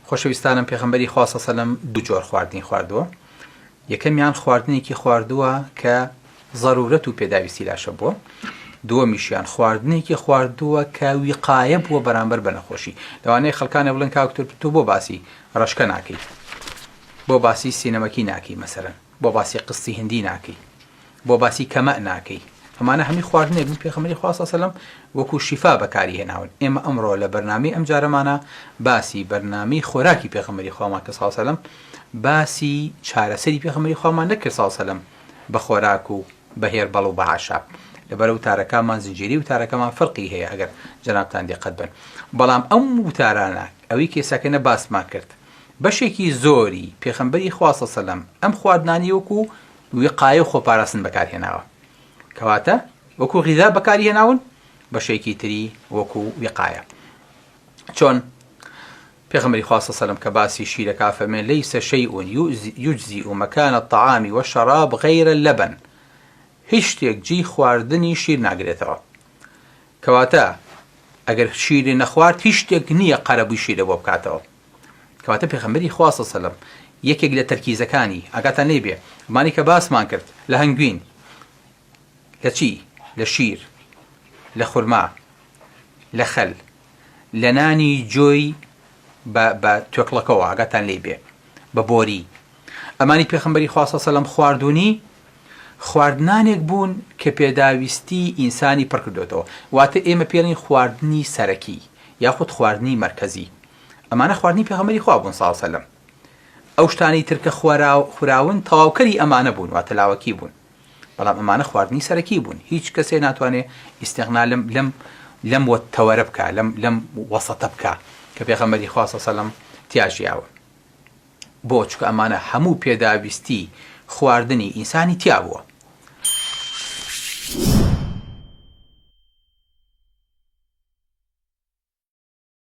خۆشەویستانم پێغەمبەری خوا صلی الله علیه و سلم دوو جۆر خواردنی خواردووە. یەکەمیان خواردنێکی خواردووە کە ضرورەت و پێداویستی لاشە بووە. دووەمیشیان خواردنێکی خواردووە کە ویقایە بووە بەرامبەر بە نەخۆشی. لەوانەیە خەڵکانە بڵێن کاکتۆر تۆ بۆ باسی ڕەشکە ناکەی، بۆ باسی سینەمەکی ناکەی، مەسەرەن بۆ باسی قستی هندی ناکەی، بۆ باسی کەمە ناکەی. ئەمانە هەمی خواردنێک بوو پێغەمبەری خوا صلی الله علیه و سلم وەکو شیفا بەکاری هێناون. ئێمە ئەمڕۆ لە بەرنامەی ئەم جارەمانە باسی بەرنامەی خۆراکی پێغەمبەری خوامان کە صلی الله علیه و سلم باسی چارەسەری پێغەمبەری خوامان نەکرد صلی الله علیه و سلم بە خۆراک و بە هێربەڵ و بە عاشاب. لەبەرەو وتارەکانمان زنجیری وتارەکەمان فەرقی هەیە ئەگەر جەنابتان دقت بن. بەڵام ئەم وتارانە ئەوەی کێساکەنە باسمان کرد بەشێکی زۆری پێغەمبەری خوا صلی الله علیه و سلم ئەم خواردنانی وەکو وقایە و خۆپاراستن بەکارهێناوە، کەواتە وەکو غیذا بەکارهێناون، بەشێکی تری وەکو وقایە. چۆن پێغەمبەری خوا صلی الله علیه و سلم کە باسی شیرەکە فەرمێن لەیسە شەیء یجزئ مەکان الطعام والشراب غەیرە اللەبەن، هیچ شتێک جێی خواردنی شیر ناگرێتەوە. کەواتە ئەگەر شیری نەخوارد هیچ شتێک نییە قەرەبووی شیرە بۆ بکاتەوە. کەواتە پێغەمبەری خوا صلی الله علیه و سلم یەکێک لە تەرکیزەکانی ئاگاتان لێ بێ مانی کە باسمان کرد لە هەنگوین، لە چی؟ لە شیر، لە خورما، لە خەل، لە نانی جۆی بە توێکڵەکەەوە ئاگاتان لێ بێ، بە بۆری. ئەمانی پێغەمبەری خوا صلی الله علیه و سلم خواردوونی خواردنانێک بوون کە پێداویستی ئینسانی پڕ کردوێتەوە. واتە ئێمە پێڵین خواردنی سەرەکی یاخود خواردنی مەرکەزی. ئەمانە خواردنی پێغەمبەری خوا بوون صلی الله علیه و سلم. ئەو شتانی ترکە خوراون تەواوکەری ئەمانە بوون، واتە لاوەکی بوون، بەڵام ئەمانە خواردنی سەرەکی بوون. هیچ کەسێ ناتوانێت ئیستیغنا لەم تەوەرە بکە، لەم وەسەتە بکە کە پێغەمبەری خوا صلی الله علیه و سلم تیاژیاوە. بۆ چکە ئەمانە هەموو پێداویستی خواردنی ئینسانی تیا بووە.